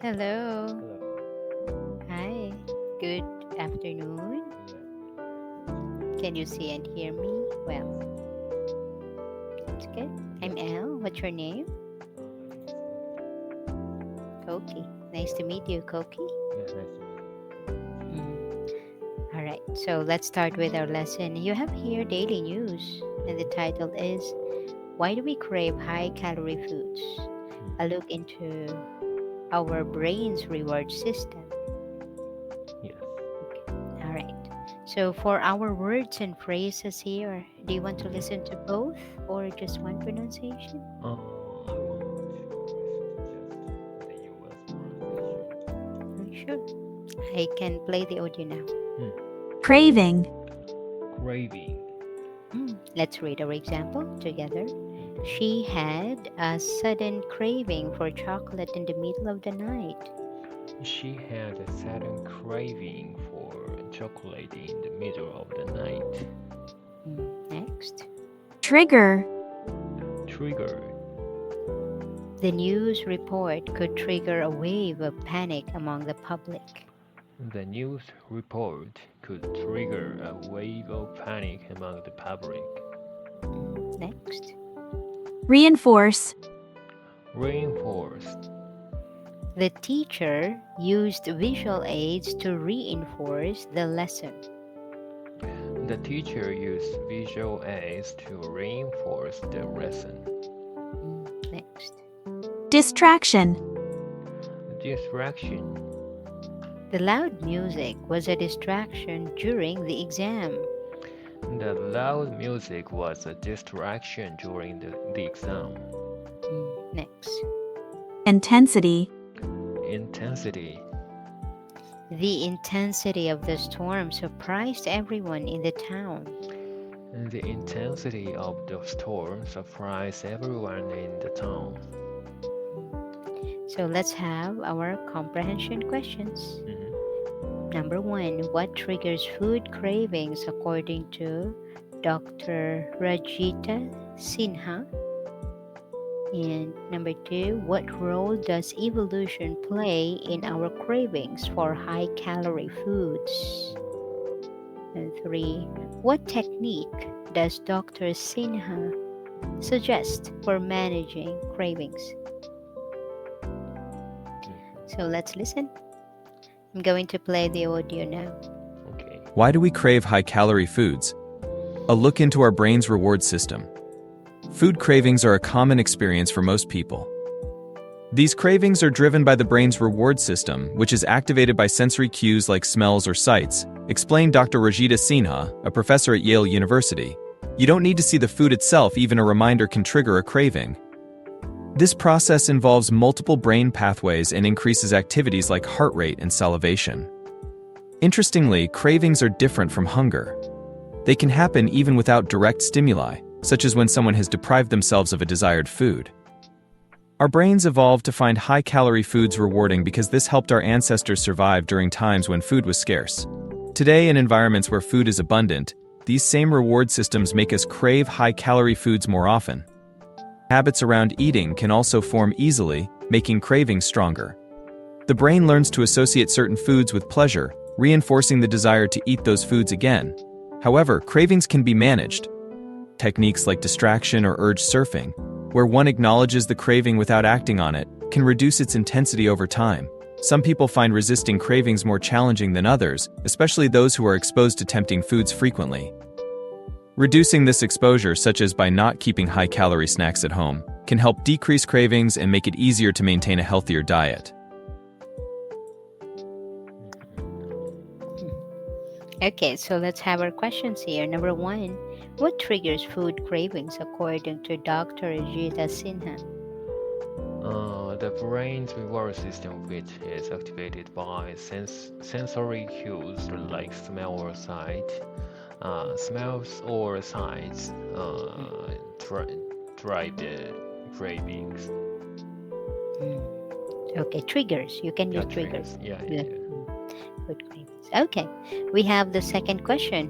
Hello. Hello. Hi. Good afternoon. Yeah. Can you see and hear me? Well, that's good. I'm Yeah. Elle. What's your name? My name is Koki. Koki. Nice to meet you, Koki. Yeah, nice to meet you. Mm. All right. So let's start with our lesson. You have here daily news, and the Mm-hmm. title is Why Do We Crave High Calorie Foods? A Mm-hmm. look into our brain's reward system. Yes. All right. So for our words and phrases here, do you want to Mm-hmm. listen to both or just one pronunciation? I want to listen to just the U.S. pronunciation. Sure. I can play the audio now. Hmm. Craving. Craving. Let's read our example together. Okay. She had a sudden craving for chocolate in the middle of the night. She had a sudden craving for chocolate in the middle of the night. Next. Trigger. Triggered. The news report could trigger a wave of panic among the public. The news report could trigger a wave of panic among the public. Next. Reinforce. Reinforced. The teacher used visual aids to reinforce the lesson. The teacher used visual aids to reinforce the lesson. Next. Distraction. Distraction. The loud music was a distraction during the exam. The loud music was a distraction during the exam. Next. Intensity. Intensity. The intensity of the storm surprised everyone in the town. The intensity of the storm surprised everyone in the town. So let's have our comprehension questions. Mhm. Number one, what triggers food cravings according to Dr. Rajita Sinha? And number two, what role does evolution play in our cravings for high calorie foods? And three, what technique does Dr. Sinha suggest for managing cravings? Mhm. So let's listen. I'm going to play the audio now. Okay. Why do we crave high-calorie foods? A look into our brain's reward system. Food cravings are a common experience for most people. These cravings are driven by the brain's reward system, which is activated by sensory cues like smells or sights, explained Dr. Rajita Sinha, a professor at Yale University. You don't need to see the food itself, even a reminder can trigger a craving. This process involves multiple brain pathways and increases activities like heart rate and salivation. Interestingly, cravings are different from hunger. They can happen even without direct stimuli, such as when someone has deprived themselves of a desired food. Our brains evolved to find high-calorie foods rewarding because this helped our ancestors survive during times when food was scarce. Today, in environments where food is abundant, these same reward systems make us crave high-calorie foods more often. Habits around eating can also form easily, making cravings stronger. The brain learns to associate certain foods with pleasure, reinforcing the desire to eat those foods again. However, cravings can be managed. Techniques like distraction or urge surfing, where one acknowledges the craving without acting on it, can reduce its intensity over time. Some people find resisting cravings more challenging than others, especially those who are exposed to tempting foods frequently. Reducing this exposure, such as by not keeping high-calorie snacks at home, can help decrease cravings and make it easier to maintain a healthier diet. Okay, so let's have our questions here. Number one, what triggers food cravings according to Dr. Ajita Sinha? The brain's reward system, which is activated by sensory cues like smell or sight, smells or sights drive the cravings. Okay, triggers. You can Yeah, use triggers. triggers. Yeah, yeah, Yeah. yeah. Food cravings. Okay, we have the second question.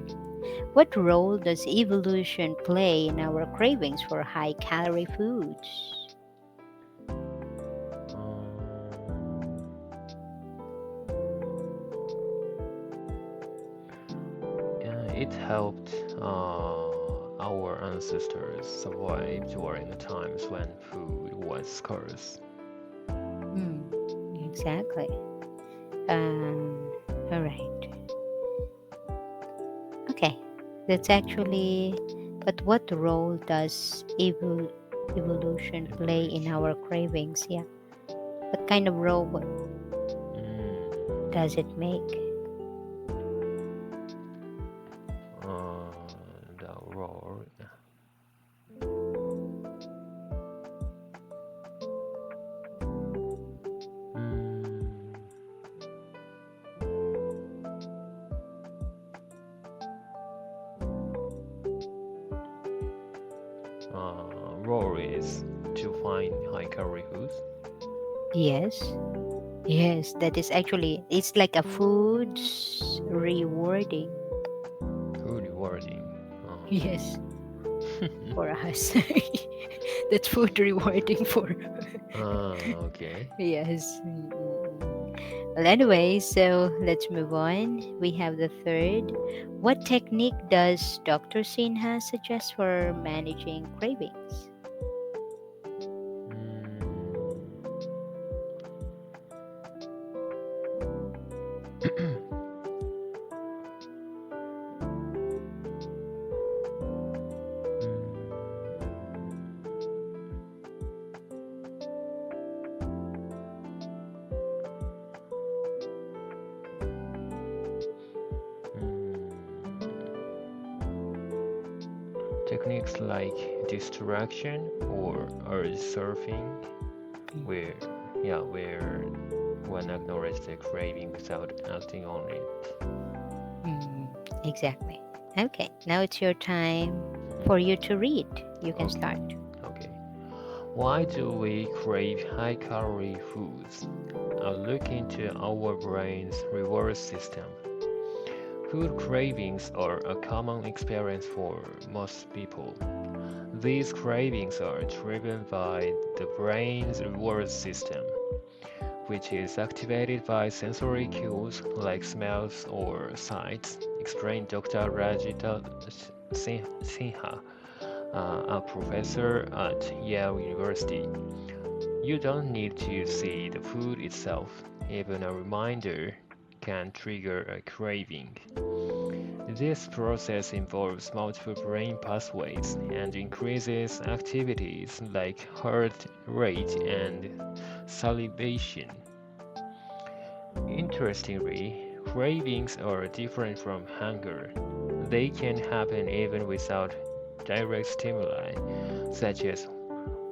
What role does evolution play in our cravings for high calorie foods? Um, it helped our ancestors survive during the times when food was scarce. Exactly. Um, all right. Okay. That's actually. But what role does evolution play in Evolution. our cravings? Yeah. What kind of role Mm, does it make? the roar. Mm, roar is to find high calorie foods. Yes. Yes, that is actually it's like a food rewarding. Food rewarding. Yes, for us. That's food rewarding for Okay. yes. Well, anyway, so let's move on. We have the third. What technique does Dr. Sinha suggest for managing cravings? Mm. Techniques like distraction or urge surfing, where where one acknowledges the craving without acting on it. Mm, exactly. Okay, now it's your time for Mhm. you to read. You can Okay, start. okay. Why do we crave high-calorie foods? A look into our brain's reward system. Food cravings are a common experience for most people. These cravings are driven by the brain's reward system, which is activated by sensory cues like smells or sights, explained Dr. Rajita Sinha, a professor at Yale University. You don't need to see the food itself, even a reminder can trigger a craving. This process involves multiple brain pathways and increases activities like heart rate and salivation. Interestingly, cravings are different from hunger. They can happen even without direct stimuli, such as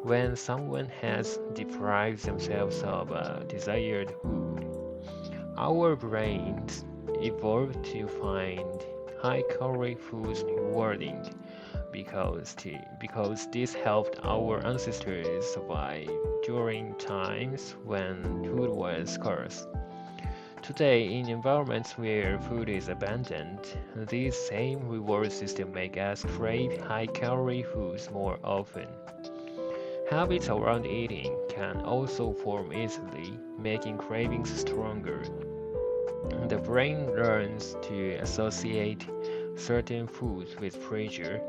when someone has deprived themselves of a desired food. Our brains evolved to find high-calorie foods rewarding because this helped our ancestors survive during times when food was scarce. Today, in environments where food is abundant, these same reward systems make us crave high-calorie foods more often. Habits around eating can also form easily, making cravings stronger. The brain learns to associate certain foods with pleasure,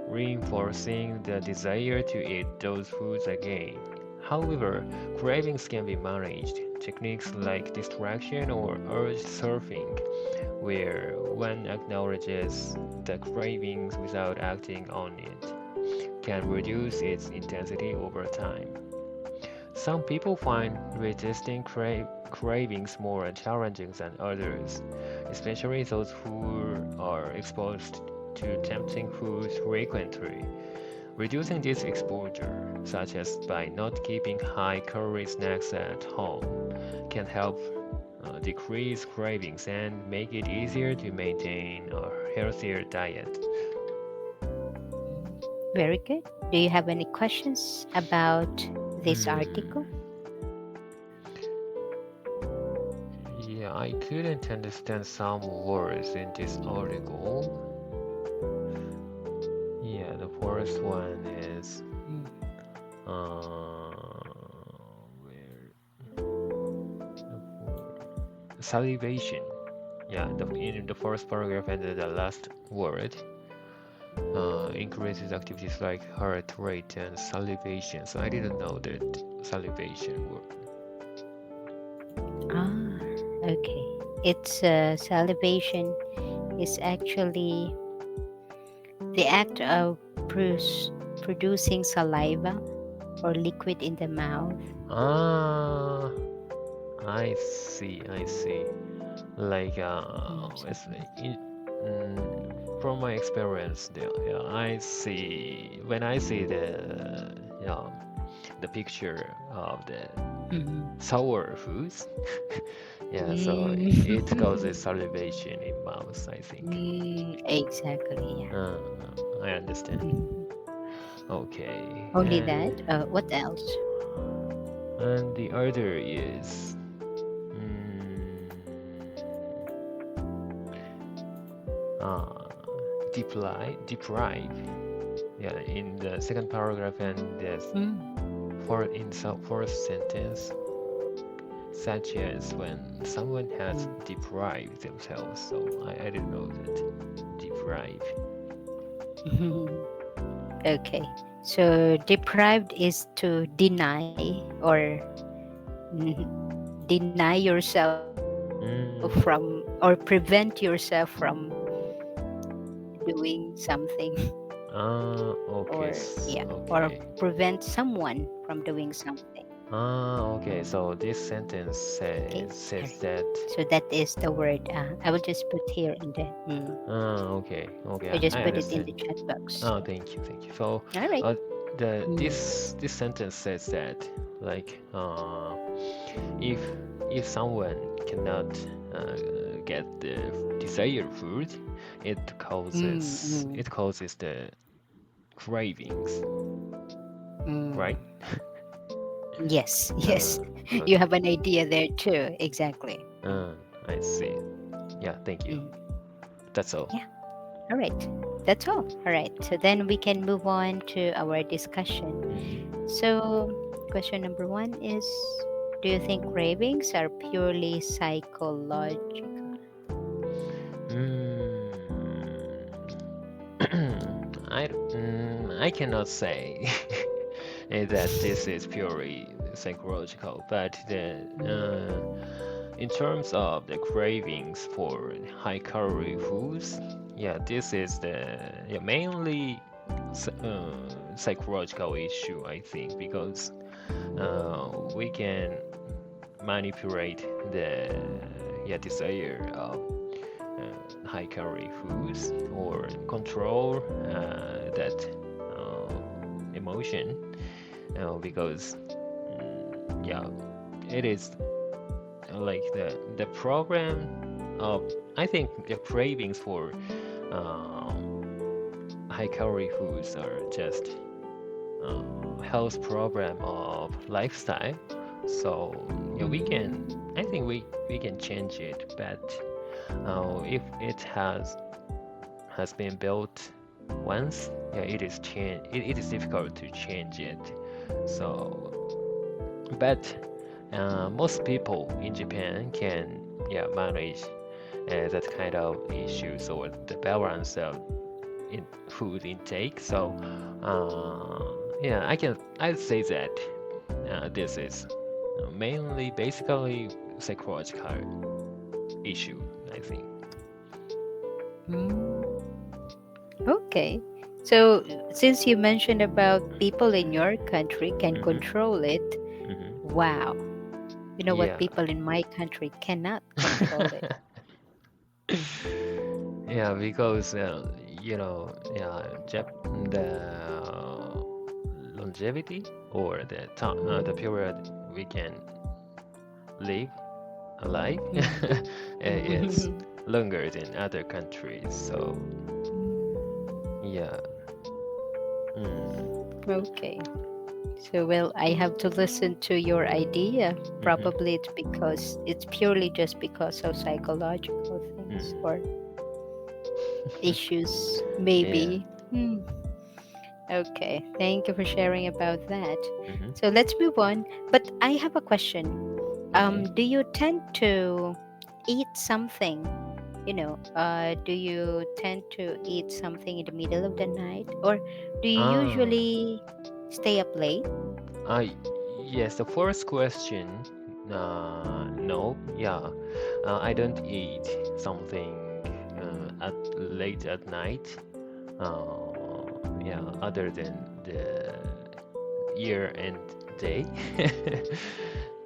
reinforcing the desire to eat those foods again. However, cravings can be managed. Techniques like distraction or urge surfing, where one acknowledges the cravings without acting on it, can reduce its intensity over time. Some people find resisting cravings more challenging than others, especially those who are exposed to tempting foods frequently. Reducing this exposure, such as by not keeping high-calorie snacks at home, can help decrease cravings and make it easier to maintain a healthier diet. Very good. Do you have any questions about this article? Hmm. Yeah, I couldn't understand some words in this article. Yeah, the first one is Mm. where the salivation. yeah, in the first paragraph and the last word, increases activities like heart rate and salivation. So I didn't know that salivation word. Ah, okay. It's salivation is actually the act of producing saliva or liquid in the mouth. Ah, I see. Like, it's Something. in, from my experience, yeah, I see when I see the picture of the Mhm. sour foods, yeah, so it causes Mm. salivation in mouth, I think. Exactly, yeah. Uh, I understand. Okay, Only that. What else? and the other is mm, uh, deprive. Yeah, in the second paragraph and the Mm. fourth sentence, such as when someone has Mm. deprived themselves. So I didn't know that. Deprive. Okay. So deprived is to deny or deny yourself from or Mm, prevent yourself from doing something or okay, yeah or okay. prevent someone from doing something. Okay. So this sentence Okay. All says right. that. So that is the word. I will just put here in the. Okay, okay, I just I put it in understand. the chat box. Oh, thank you, thank you. So, All right. uh, the Mm. this sentence says that like if if someone cannot uh, get the desired food, Mm, mm, it causes the cravings, right? mm. Yes, yes. Uh, You okay. have an idea there too. Exactly. Uh, I see. Yeah, thank you. Mm. That's all. Yeah. All right. That's all. All right. So then we can move on to our discussion. Mm-hmm. So, question number one is: do you think cravings are purely psychological? I cannot say that this is purely psychological, but in terms of the cravings for high calorie foods, yeah, this is the yeah, mainly psychological issue, I think, because we can manipulate the yeah desire of high calorie foods or control that emotion because yeah it is like the program of I think the cravings for um, high calorie foods are just health program of lifestyle. So yeah, we can. Mm-hmm. I think we can change it, but if it has been built once, yeah, it is difficult to change it. So, but most people in Japan can yeah manage that kind of issues or the balance of in food intake. So, yeah, I'd say that this is mainly basically psychological issue, I think. Mm. Okay. So, since you mentioned about people in your country can Mm-hmm, control it, mm-hmm. wow. You know what? Yeah. People in my country cannot control it. Yeah, because yeah, the longevity or the period we can live alive is Mm. longer than other countries. So yeah, mm, Okay. So, well, I have to listen to your idea. mm-hmm, Probably it's because it's purely just because of psychological things mm. or issues, Yeah, maybe. Okay. Thank you for sharing about that. mm-hmm, So let's move on. But I have a question. okay. Do you tend to eat something do you tend to eat something in the middle of the night, or do you Ah, usually stay up late? I yes, the first question. No, yeah, I don't eat something at late at night. Yeah, other than the year and day.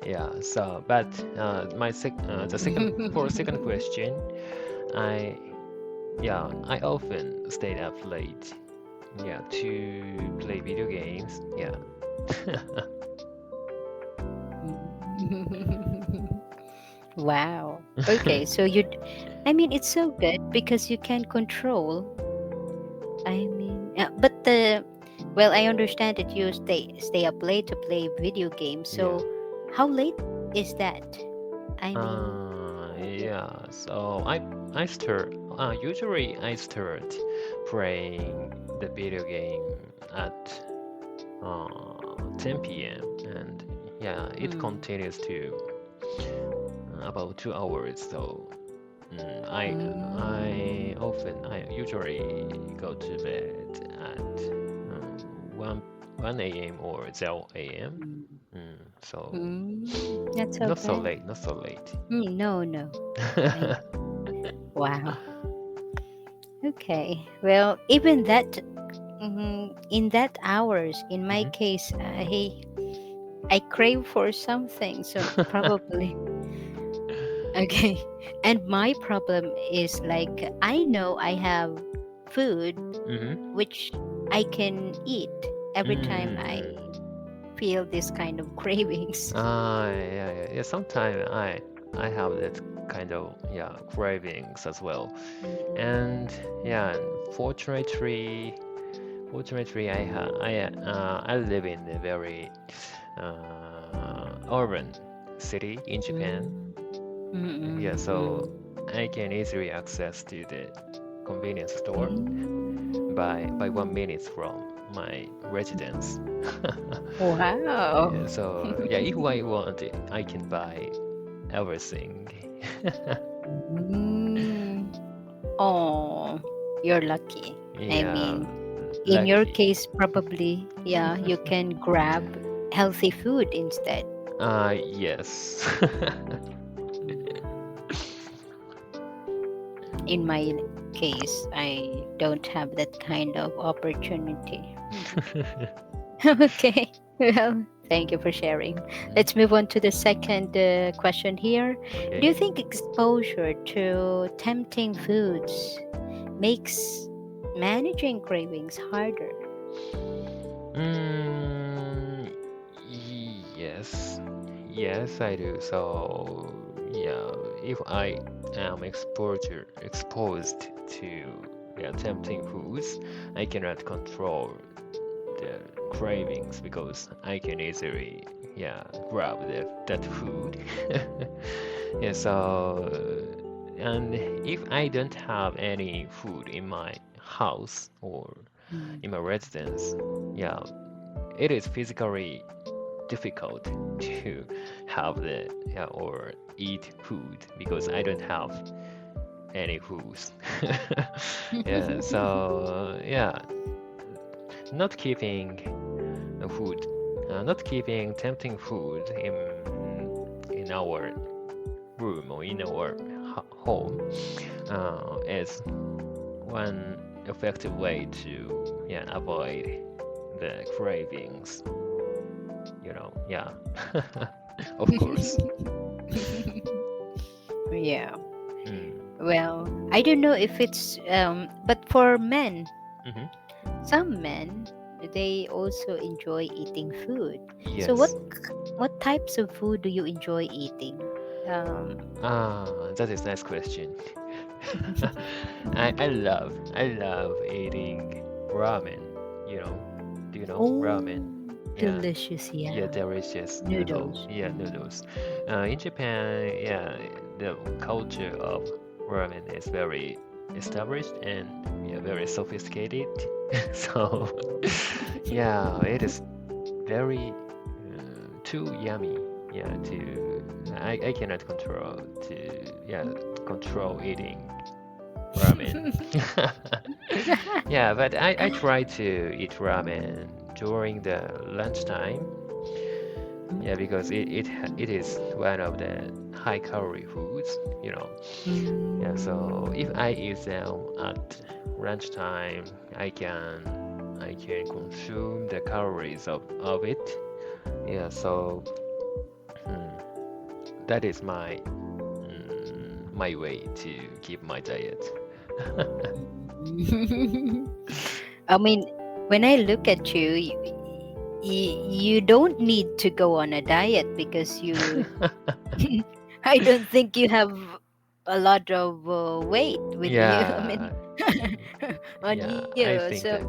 Yeah, so but the second for second question, I I often stayed up late. Yeah, to play video games. Yeah. Wow. Okay, so I mean, it's so good because you can control. I mean, but well, I understand that you stay up late to play video games. Yeah. So, how late is that? I mean, Yeah. So I start usually I start playing the video game at 10 p.m. and yeah, it mm, continues to about 2 hours. So mm, I usually go to bed at 1 1 a.m. or 0 a.m. mm, So that's so not so bad. late, not so late. No, no. I Wow. Okay. Well, even that, in that hours, in my Mhm. case, I crave for something, so probably okay. And my problem is like I know I have food Mhm. which I can eat every time I Mm-hmm. feel this kind of cravings. Yeah, yeah, yeah. Sometimes I have that kind of cravings as well. And yeah, and fortunately I live in a very urban city in Japan. Mm, Yeah, mm, so mm, I can easily access to the convenience store by mm. 1 minute from my residence. Wow. Yeah, so yeah, if I want it, I can buy everything. Mm. Oh, you're lucky. I Yeah, mean, in your lucky. case, probably, yeah, you can grab healthy food instead. Yes. In my case, I don't have that kind of opportunity. Okay, well, thank you for sharing. Mhm. Let's move on to the second question here. Do Okay. you think exposure to tempting foods makes managing cravings harder? Mm, yes. Yes, I do. So, yeah, if I am exposed to tempting foods, I cannot control the cravings because I can easily grab that food. Yeah, so and if I don't have any food in my house or Mm. in my residence, yeah, it is physically difficult to have the or eat food because I don't have any foods. Yeah, so yeah, not keeping food, not keeping tempting food in our room or in our home is one effective way to avoid the cravings. Yeah, of course. Yeah. Mm. Well, I don't know if it's, but for men, Hmm. some men, they also enjoy eating food. So Yes. what types of food do you enjoy eating? Um, That is nice question. I love eating ramen. You know, do you know ramen? oh, Yeah, delicious, yeah, yeah. delicious noodle. Noodles. Yeah, noodles. In Japan, yeah, the culture of ramen is very established and very sophisticated. So, yeah, it is very too yummy. Yeah, I cannot control eating ramen. Yeah, but I try to eat ramen during the lunchtime. Yeah, because it is one of the high calorie foods, you know. Yeah, so if I eat them at lunchtime, I can consume the calories of it. Yeah, so mm, that is my way to keep my diet. I mean, when I look at you, you don't need to go on a diet because you. I don't think you have a lot of weight with you. I mean, Yeah, on yeah, you. I So, think that.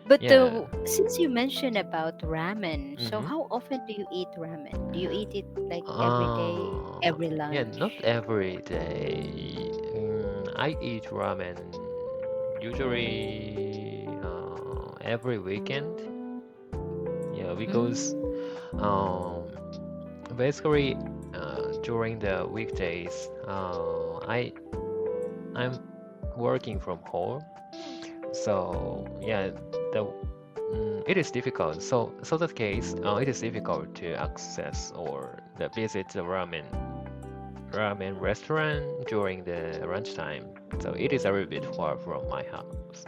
but Yeah. since you mentioned about ramen, so Mm-hmm. how often do you eat ramen? Do you eat it like every day, every Yeah, not lunch? every day. I eat ramen usually every weekend. Yeah, because Mm. um, basically during the weekdays, I'm working from home. So yeah, the it is difficult. So that case, it is difficult to access or visit the ramen restaurant during the lunchtime. So it is a little bit far from my house.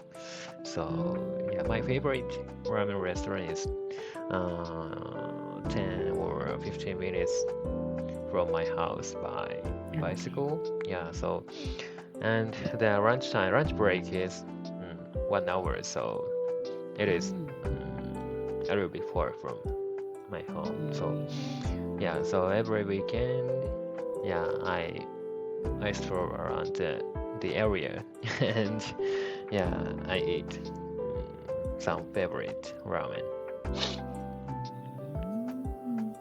So yeah, my favorite ramen restaurant is 10 or 15 minutes from my house by Okay. bicycle. Yeah, so and the lunch break is 1 hour, so it is Mm. a little bit far from my home. So Mm. yeah, so every weekend, yeah, I stroll around the area and yeah, I eat some favorite ramen. Mm.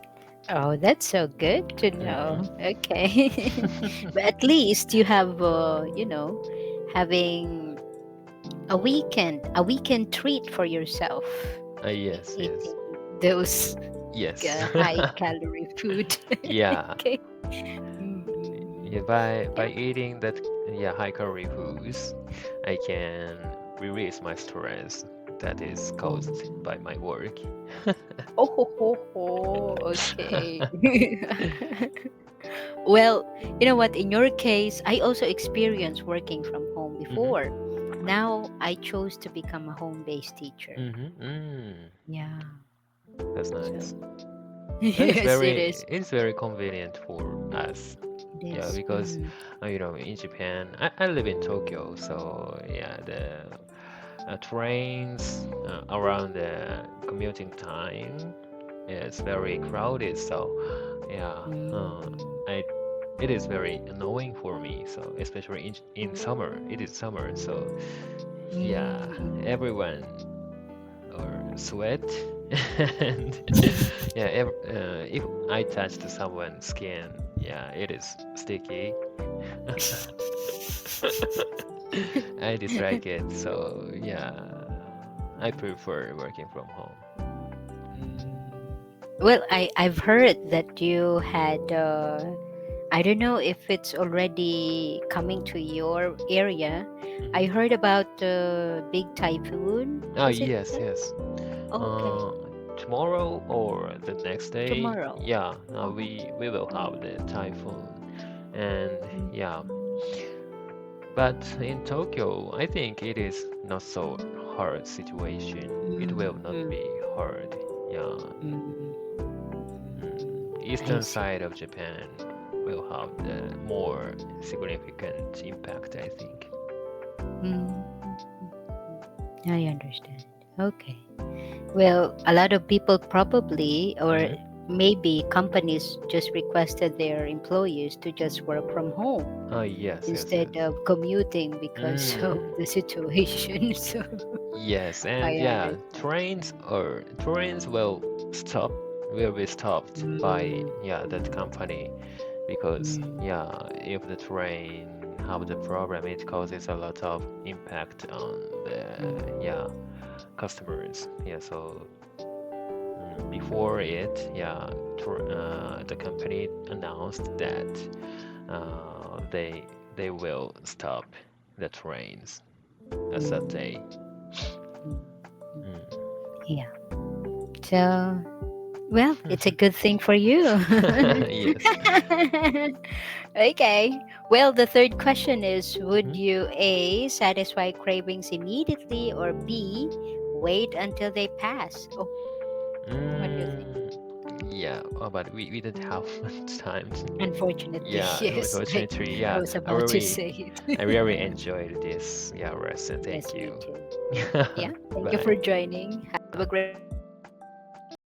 Oh, that's so good to Hmm. know. Okay. But at least you have, having a weekend treat for yourself, Yes, yes, eating those yes. high calorie food. Yeah, Okay. Mm. yeah. By Yeah. eating that yeah high calorie foods, I can release my stress that is caused by Oh. my work. Oh, ho, ho, ho. Okay. Well, you know what? In your case, I also experienced working from home Mm-hmm. before. Now I chose to become a home based teacher. Mm-hmm. Yeah. That's So, nice. And yes, it is. it's very convenient for us. It Yeah, is. because in Japan, I live in Tokyo, so yeah, the trains around the commuting time is very crowded. So yeah, Mm. I it is very annoying for me. So especially in summer, it is summer. So yeah, Mm. everyone or sweat and yeah, if I touch to someone's skin, yeah, it is sticky. I dislike it, so yeah, I prefer working from home. Well, I've heard that you had I don't know if it's already coming to your area. I Hmm. heard about the big typhoon. Oh Is it yes, that? yes. Oh, okay. Uh, Tomorrow or the next day, Tomorrow. yeah, Oh. we will have the typhoon, and yeah, Mm. but in Tokyo, I think it is not so hard situation. It will Mm, not mm, be hard. Yeah, mm. I eastern see. side of Japan will have the more significant impact, I think. Mm, I understand. Okay. Well, a lot of people probably, or Hmm. maybe companies just requested their employees to just work from home Oh yes, yes, instead yes. of commuting because of Mm. the situation. So Yes, and I yeah, understand. trains stop will be stopped by Mm, yeah that company because mm, yeah if the train have the problem it causes a lot of impact on the mm, yeah customers. Yeah, so before it yeah the company announced that they will stop the trains as that day. Mm. Yeah. So, well, it's a good thing for you. Yes. Okay. Well, the third question is, would Mhm. you A, satisfy cravings immediately, or B, wait until they pass? Oh, what do you think? Yeah, but we don't have much time. Unfortunately, Yeah, yes. unfortunately, I yeah. was about to say I it. really enjoyed this, yeah, lesson. Yes, Thank me you. too. Yeah. Thank you Bye. for joining. Have a great day.